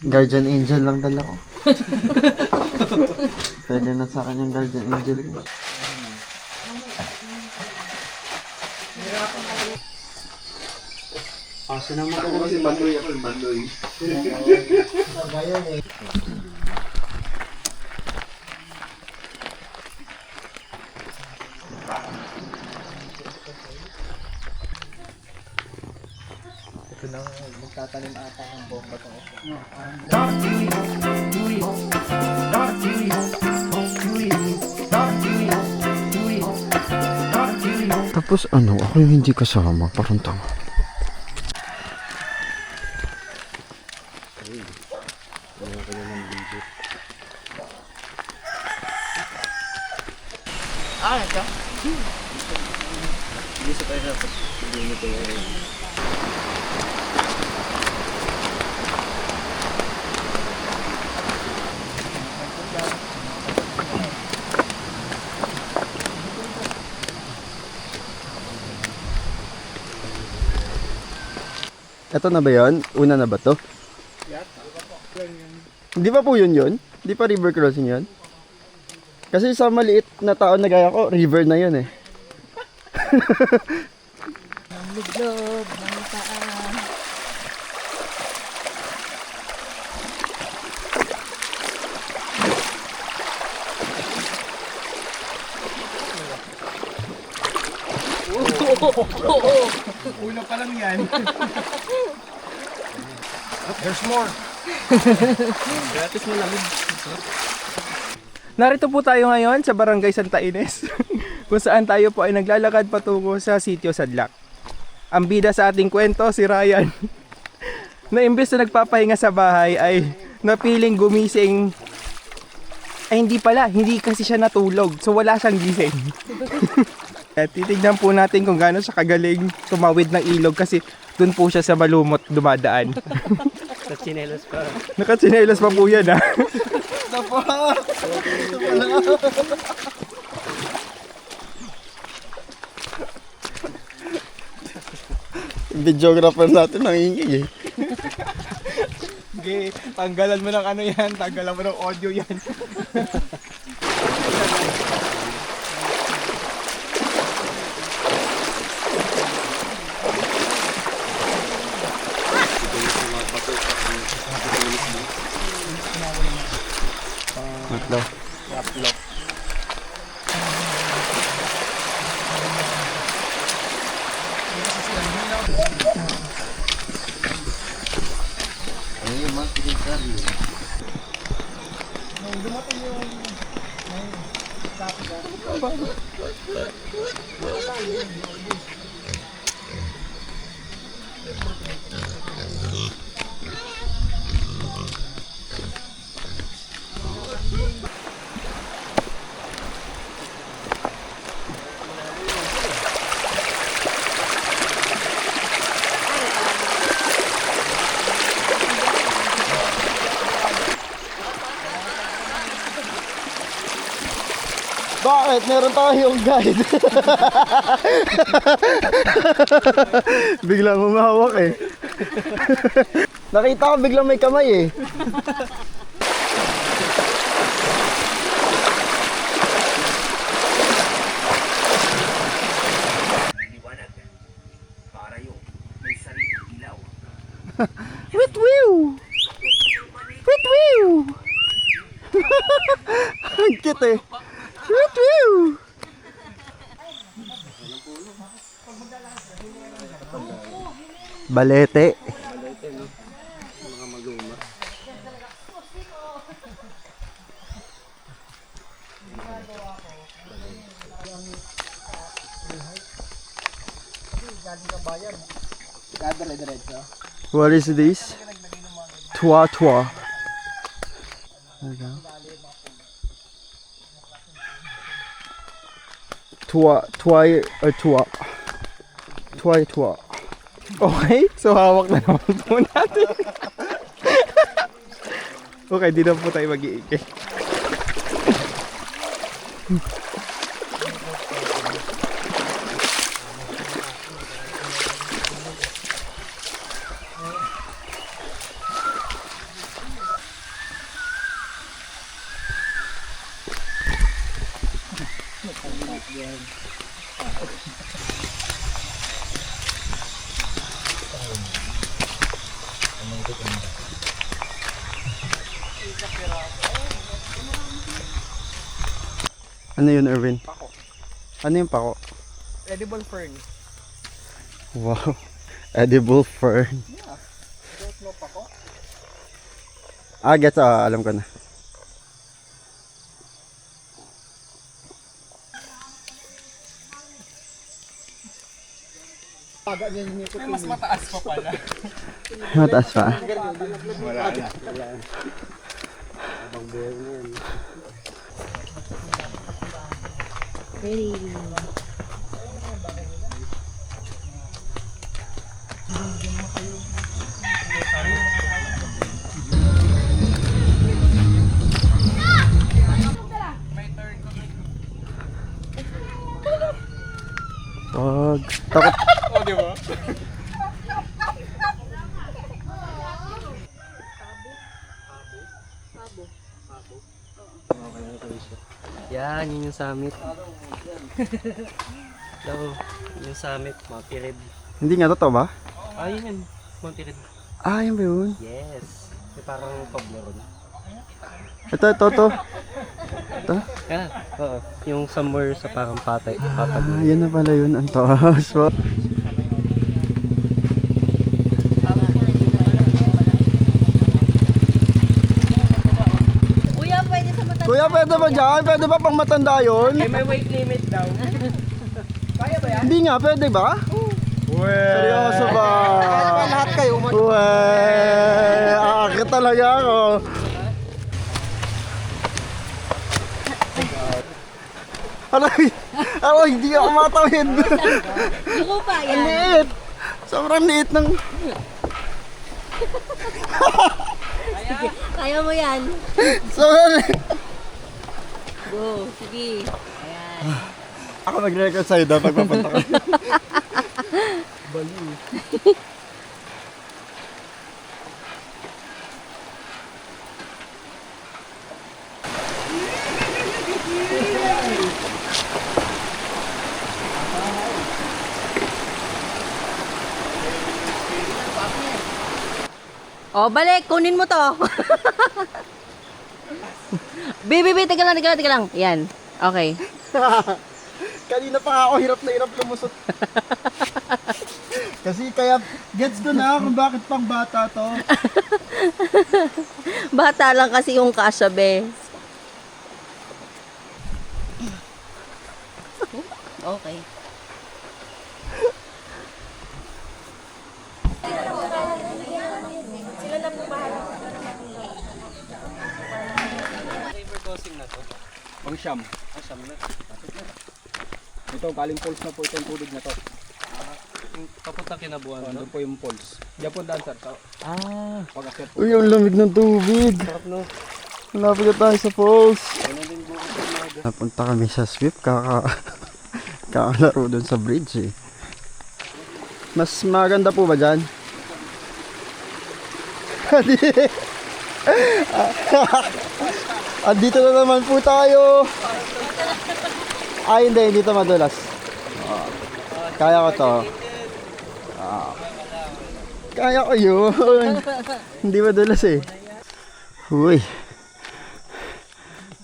Guardian angel lang dala ko. Pwede na sa akin yung guardian angel ko. Asa naman ako kasi bandoy ako, bandoy. Ito na, magtatanim ata ng bomba to. Tapos ano, ako yung hindi kasama, parang tanga. Ito? Hindi sa tayo dapat. Hindi mo ito ngayon. Ito na ba yun? Una na ba to? Hindi pa po yun? Hindi pa river crossing yun? Kasi sa maliit na tao na gaya ko, river na yun eh. Ang luglob, ng paan. Una pa lang yan. There's more. Gratis mo lang. Narito po tayo ngayon sa Barangay Santa Ines kung saan tayo po ay naglalakad patungo sa Sitio Sadlac. Ang bida sa ating kwento si Ryan na imbes na nagpapahinga sa bahay ay napiling gumising. Ay hindi pala, hindi kasi siya natulog, so wala siyang gising. At titignan po natin kung gaano siya kagaling tumawid ng ilog kasi dun po siya sa malumot dumadaan. Nakatsinelas pa. Nakatsinelas pa po yan ha. Videographer natin nangingi eh. Okay, tanggalan mo ng ano yan, tanggalan mo ng audio yan. Matlo. Bakit? Meron tayong guide. Biglang humahawak eh. Nakita ko biglang may kamay eh. Witwiw! Witwiw! Ang cute eh. Witwiw! Balete. Balete, no? Mga maguma. What is this? Twa twa. Twa tway or twa. Tway twa. Okay, so hawak na naman po natin. Okay, di na po tayo mag-iikay. Ano yun, Erwin? Pako. Ano yung pako? Edible fern. Wow. Edible fern. Yeah. Don't know pako? Gets, alam ko na. May mas mataas pa pala. Mataas pa. Wala na. Abang buhay na yan. Ready. Wag. Takot. Oh, di ba? Yan, yun yung summit. Hello, yung summit, Mount Pirid. Hindi nga totoo ba? Ah, yun yun, Mount Pirid. Yun ba yun? Yes. May parang Toblerone. Ito. Ito. Ah, oo. Yung somewhere sa parang patag. Yan na pala yun. Ang taas. Wow. Kuya, pwede sa mata. Kuya, pwede ba dyan? Pwede ba pang matanda yun? May weight limit daw. Kaya ba yan? Hindi nga, pwede ba? Seryoso ba? Lahat kayo. Uwe, aakit talaga ako. Aray, hindi ako matawid. Ako pa, Ang yan. liit. Sobrang liit ng... Sige, kaya mo yan. Sobrang liit. Go, sige. Ayan. Ako mag-record sa'yo daw pag papunta ka. Oh, balik. Kunin mo to. Bibi, teka lang. Yan. Okay. Kanina pa nga ako hirap na hirap lumusot. Kasi kaya gets ko na kung bakit pang bata to. Bata lang kasi yung kasabi. Okay. River crossing na to. Pang siyam. Asam na. Ito, galing falls na po ito yung tubig na to. Yung papuntang kinabuhan, no? Doon po yung falls. Diyan po daan, sir. Ah, Pag-akyat po. Uy, ang lamig ng tubig. sarap no. Malapit na tayo sa falls. Ganun din bukas ng umaga. Napunta kami sa Swift, kakalaro dun sa bridge eh. Mas maganda po ba dyan? Andito na naman po tayo. Hindi ito madulas. Kaya ko to. Kaya ko yun. Hindi madulas eh. Uy.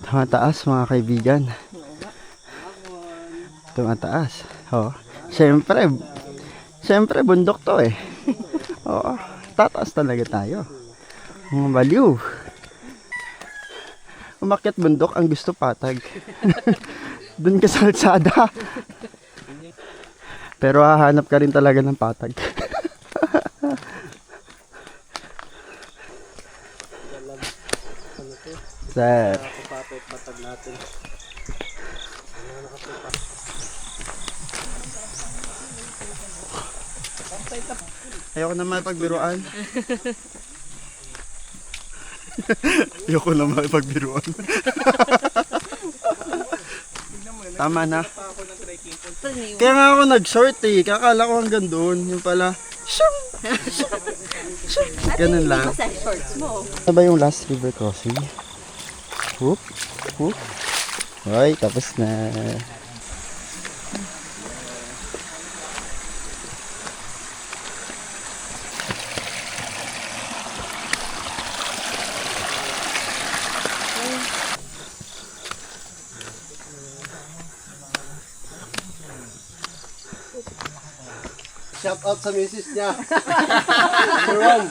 Tumataas mga kaibigan. Tumataas. Siyempre bundok to eh. Oo, tataas talaga tayo. Mga baliw. Umakyat bundok ang gusto patag. Doon ka sa kalsada. Pero hahanap ka rin talaga ng patag. Sir. Kapapit, matag natin. Ayoko na makipagbiruan. Ayoko na makipagbiruan. Tama na. Kaya nga ako nag-short eh. Kakala ko hanggang doon. Yung pala, shum! Ganun lang. Sa shorts mo. Ano ba yung last river crossing? Whoop, whoop. Ay, tapos na. Shout out sa misis niya. Number one.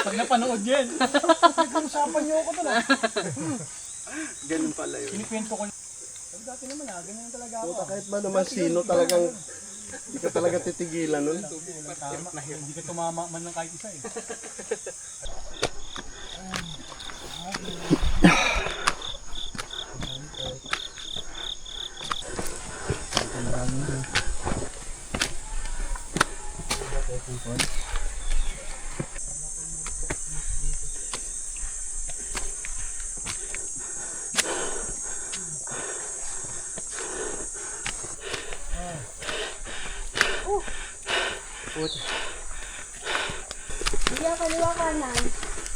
Pag napanood yan. Usapan niyo ako to na. Ganun pala yun. Kinikwento ko. Dati naman ganyan talaga ako. Puta, kahit ba naman sino talagang hindi ka talaga titigilan nun. Hindi ka tumama man ng kahit isa eh.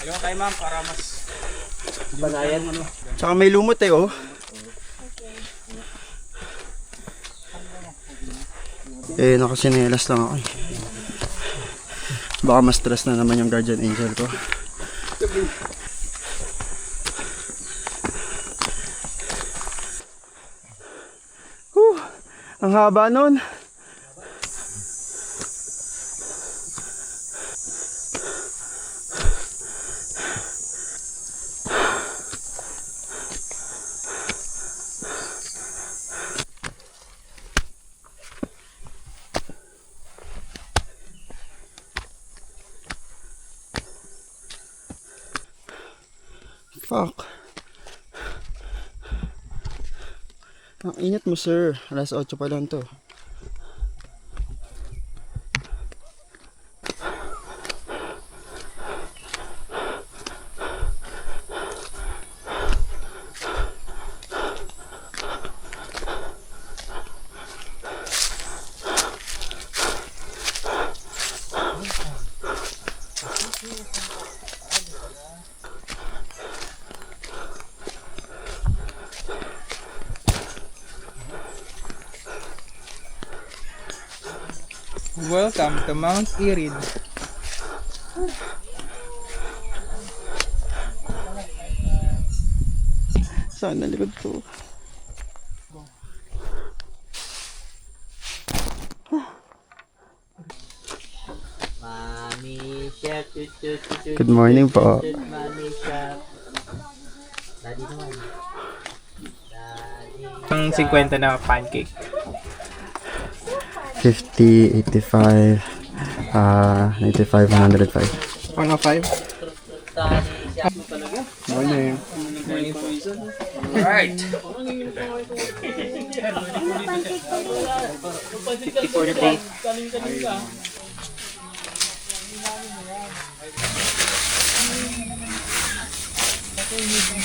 Ayaw kayo ma'am para mas banayan ano. Tsaka may lumot eh, oh. Eh, nakasinelas lang ako eh. Baka mas stress na naman yung guardian angel ko. Ang haba nun. Fuck. Ang init mo, sir. Alas 8 pa lang to. Welcome to Mount Irid. Saan na likod to? Mami Chef, Good morning po. Mami Chef. Daddy naman. Ang 50 na pancake. 50, 85, 95, 105. 105. Morning. Alright. 50 for the day.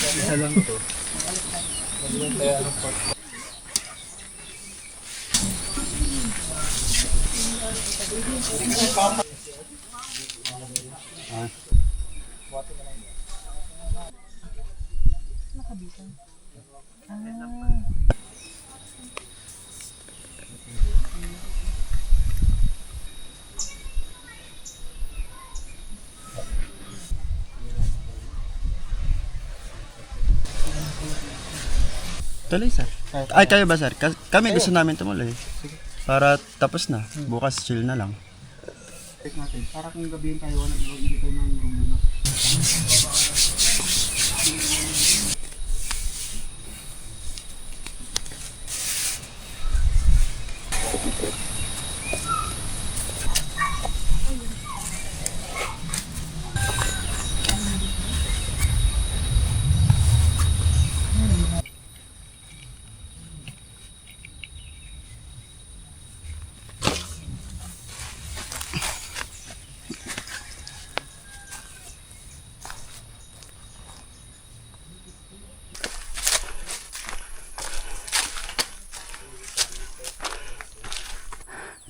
Isa lang to. Tuloy, sir. Ay, kayo ba, sir? Kami gusto namin tumuloy. Para tapos na. Bukas chill na lang. Check natin. Para kung gabihin tayo, hindi tayo ng room muna.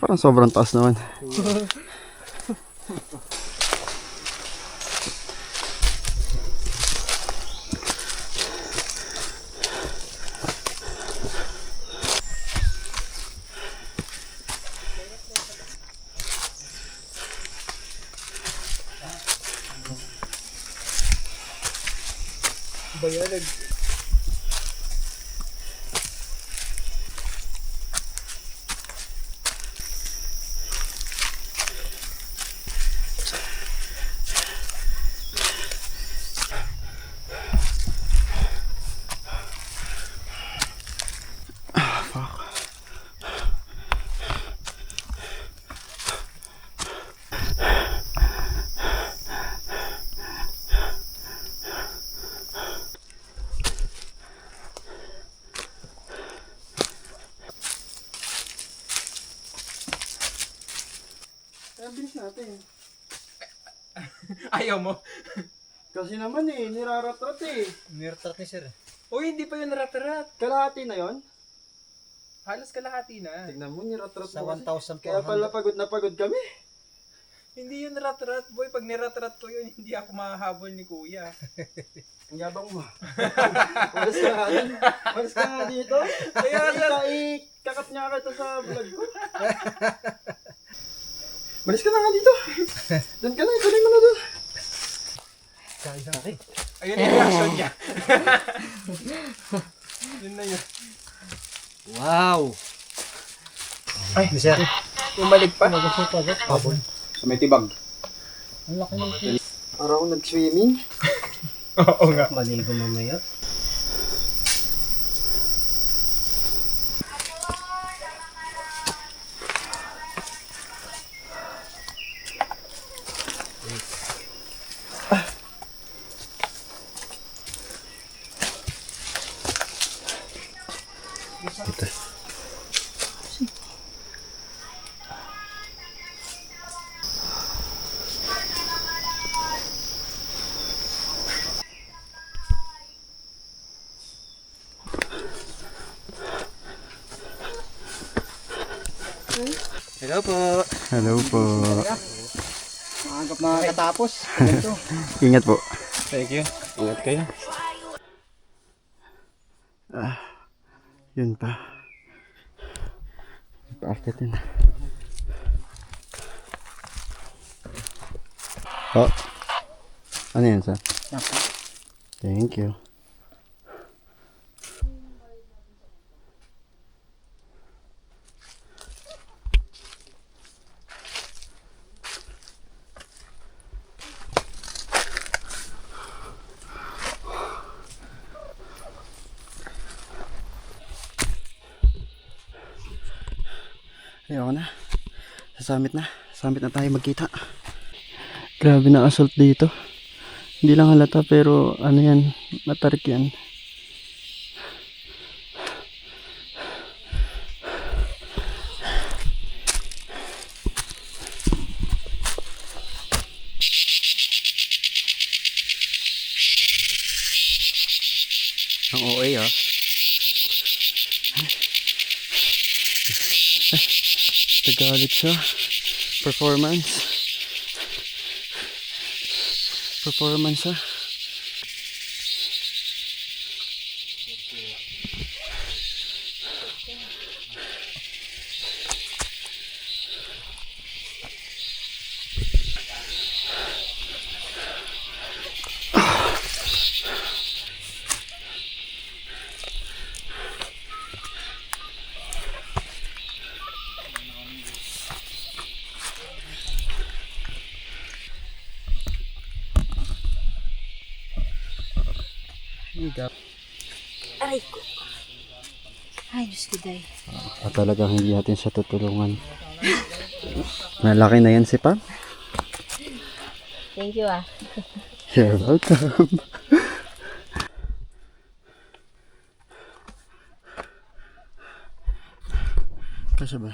Parang sobrang taas naman. Bilis natin. Ayaw mo? Kasi naman nirarat-rat eh. Nirtrat ni sir. Uy, hindi pa yun rat-rat. Kalahati na yon. Halos kalahati na. Tignan mo, nirarat-rat Sa mo kasi. 1,400. Kaya pala pagod na pagod kami. Hindi yun rat-rat, boy. Pag nirat-rat ko yun, hindi ako mahahabol ni kuya. Ang yabang mo. Malas ka nga dun. Malas ka nga dito. Kaya Kakat niya kita sa vlog ko. Malas ka na nga dito. Doon ka na, ituloy mo na doon. ayun yung reaction niya. Yun na yun. Wow! Ay, sir. Bumalik pa. May tibag. Ang laki ng Para ako nag-swimming. Oo nga. maligo mamaya. Hello po. Hello po. Makagap makakatapos. Ingat po. Thank you. Ingat kayo. Yun pa. Paakitin. Oh. Ano yan, sir? Thank you. Ayoko na. Sa summit na. Summit na tayo magkita. Grabe na assault dito. Hindi lang halata pero ano yan, matarik yan. Ang OA ah. Nagalit siya. Performance siya. Aray ko. Ay, Diyos ko, day. Talagang hindi natin siya tutulungan. Malaki na yan si Pam. Thank you, ah. You're welcome. Kasya ba?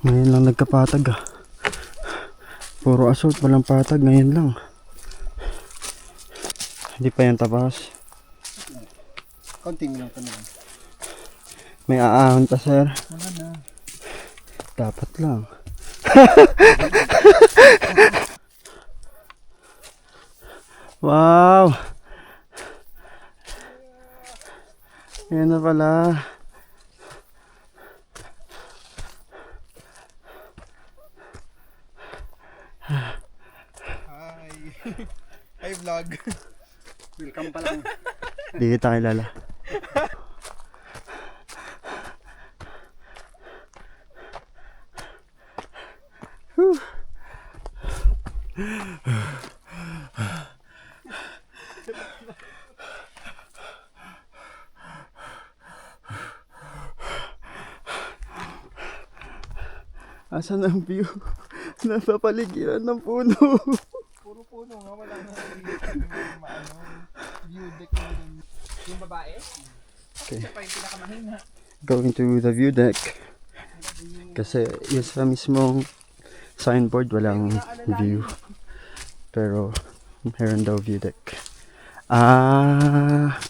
Ngayon lang nagkapatag ah. Puro assault, walang patag. Ngayon lang. Hindi pa yan tabas. Konting lang pa naman. May aahon pa, sir. Wala na. Dapat lang. Wow! Yan na pala. Hi vlog. Welcome pa lang. Di kita kilala. Asan ang view? Napapaligiran ng puno. Puro puno nga, wala na view deck na yun. Yung babae? Okay. Siya pa yung pinakamahina. Going to the view deck. Kasi yung sa mismong signboard walang view. Pero meron daw view deck. Ah.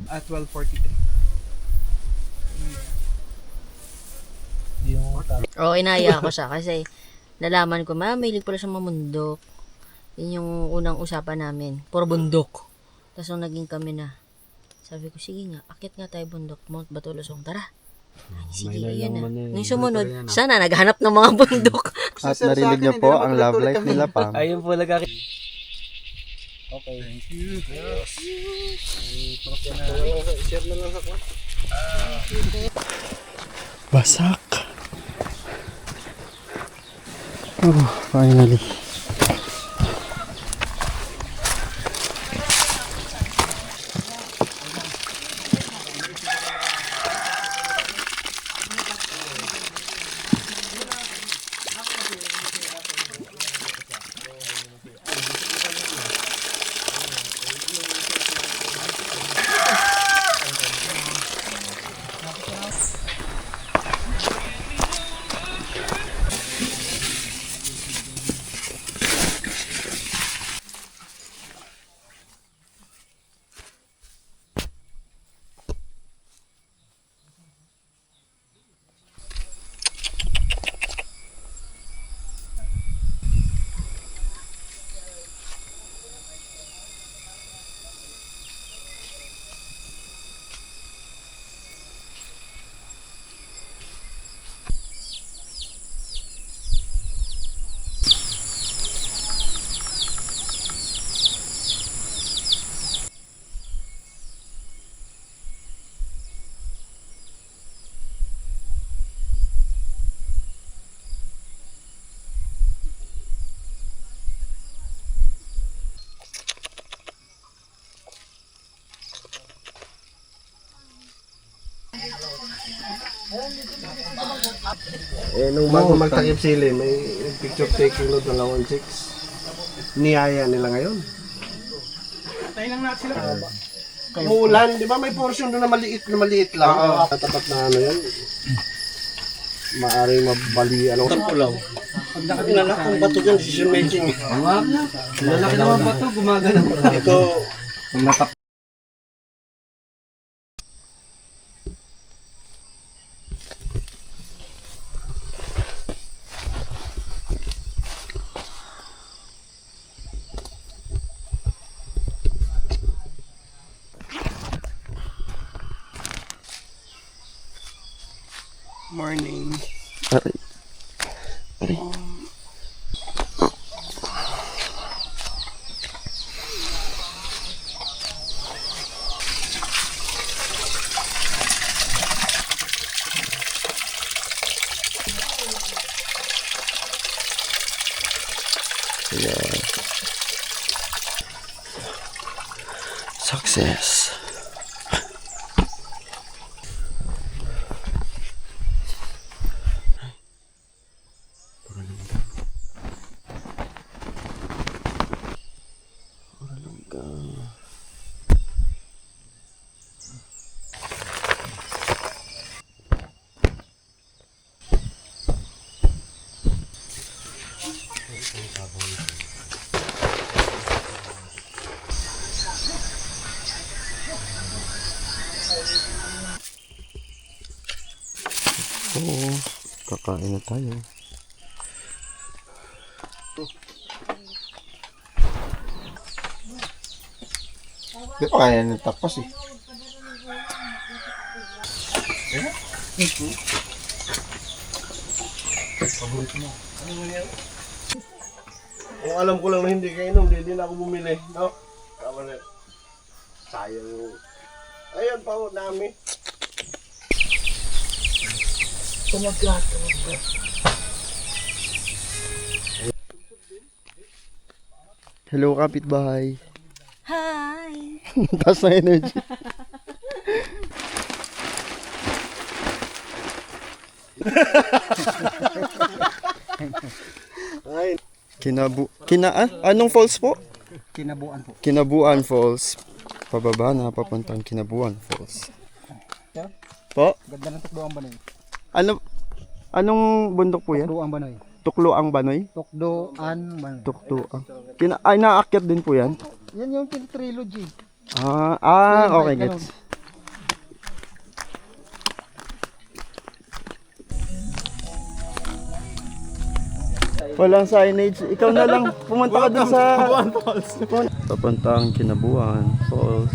At 12:43. Oo, inaya ko siya kasi nalaman ko, mahilig pala siya mamundok. Yun yung unang usapan namin. Puro bundok. Tapos nung naging kami na, sabi ko, sige nga, akit nga tayo bundok. Mount Batulusong, tara. Ay, sige, yun na. Nung sumunod, sana naghanap ng mga bundok. At narinig niyo po ang love life nila Pam. Ayun po nag Basak. Oh, finally. Nung bago magtakip sili, may picture taking load ng Lawan 6. Niyaya nila ngayon. Tayo lang natin sila. Umulan, di ba may portion doon na maliit lang. Tapat na ano yan. Maaring mabali, ano. Pulaw. Pag lalakong bato dyan, decision making. Lalaki naman ba ito? Gumagana. Ito, Morning. Aray. Aray. Yeah. Success. So, kakain na tayo. Di pa kaya nang tapos eh. Kung alam ko lang na hindi kayo inom, di na ako bumili. No? Tama na. Sayang yung... Ayan pa ho, dami. Hello, kapitbahay. Hi! Taas na energy. Ay, Anong falls po? Kinabuan po. Kinabuan Falls. Pababa na, papuntang Kinabuan Falls. Po? Ganda ng Tukdo ang Banoy. Anong bundok po yan? Tukdo ang Banoy. Tuklo ang Banoy? Tukdo ang Banoy. Tukto ang. Naakyat din po yan? Yan yung trilogy. Okay, gets. Walang signage. Ikaw na lang. Pumunta ka dun sa... Kinabuan Falls. Papuntang Kinabuan Falls.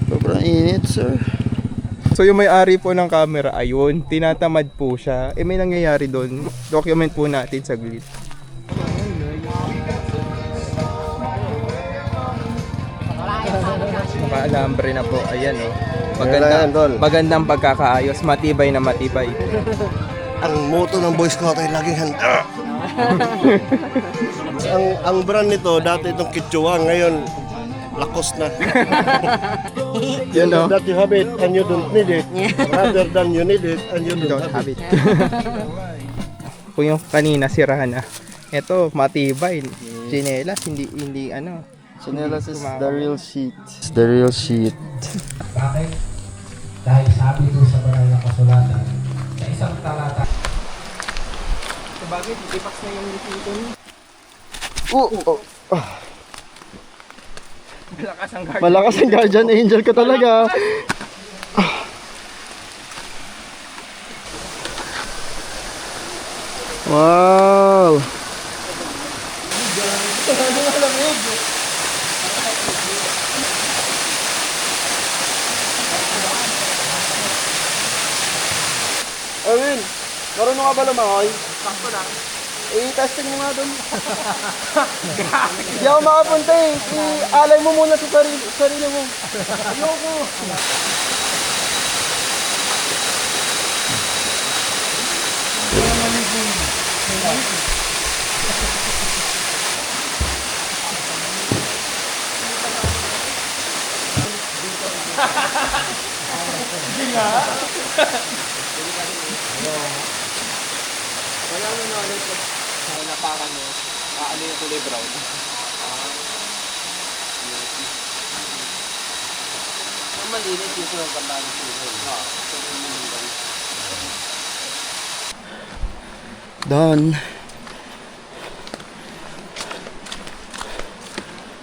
Sobrang init, sir. So yung may-ari po ng camera, ayun, tinatamad po siya. May nangyayari doon. Document po natin saglit. Naka-alambre na po. Ayan oh. Ayan, Dol. Magandang pagkakaayos. Matibay na matibay. ang motto ng Boy Scout ay laging handa. ang brand nito, dati itong Kichwa, ngayon lakos na. Yun oh. That you have it and you don't need it. Rather than you need it and you don't have it. Kung yung kanina sirahan na. Ito, matibay. Chinelas, hindi ano. Chinelas is the real shit. It's the real shit. Bakit? Dahil sabi doon sa banal na kasulatan, sa isang talata. Sabagay, ipax na yung dito niya. Malakas ang guard. Malakas ang guardian angel ka talaga. Wow. Erwin, marunong ka ba lumangoy? Sakto lang. I-testing mo nga doon. Hindi ako makapunta eh. I-alay mo muna sa sarili mo. Ayoko. Done.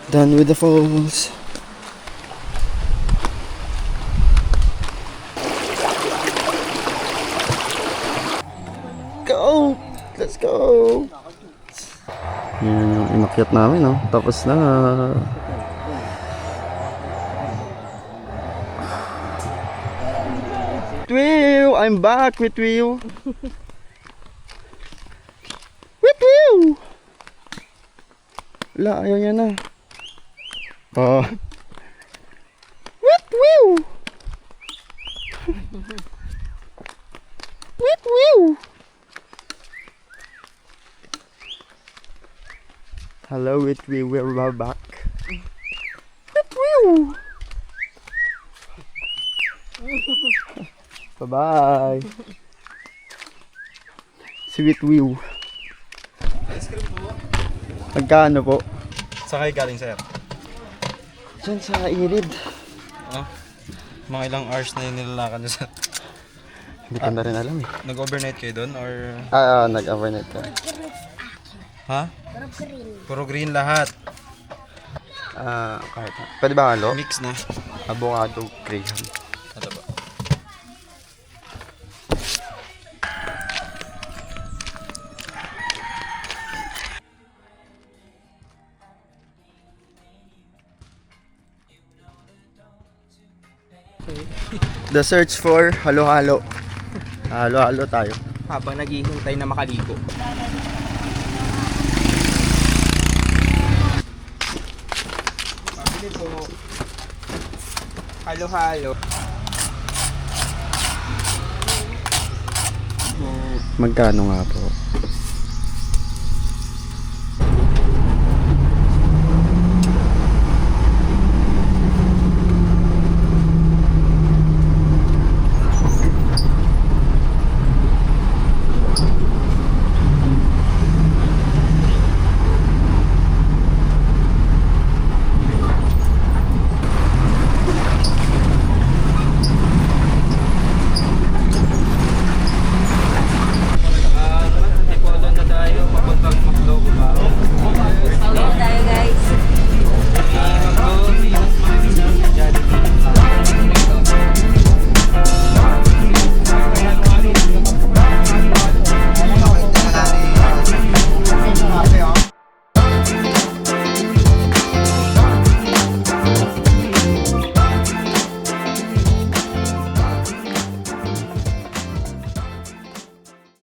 Done with the falls. Go! Let's go! Yan yung inakyat namin, no? Tapos na. Twill! I'm back with Twill! Whip whew! Wala, ayaw niya na. Whip whew! Whip whew! Hello, Whip whew, we're back. Whip whew! Bye-bye! Si Whip whew. Magkano po? Saan kayo galing, sir? Diyan sa Irid. Mga ilang hours na yung nilalakad niyo, sir? Hindi ko na rin alam eh. Nag-overnight kayo doon, or... Nag-overnight ka. Ha? Puro green lahat. Kahit na. Pwede ba halo? Mix na. Avocado, graham. Ito po. The search for halo-halo. Halo-halo tayo. Habang naghihintay na makaligo. Pabili po. Halo-halo. Magkano nga po?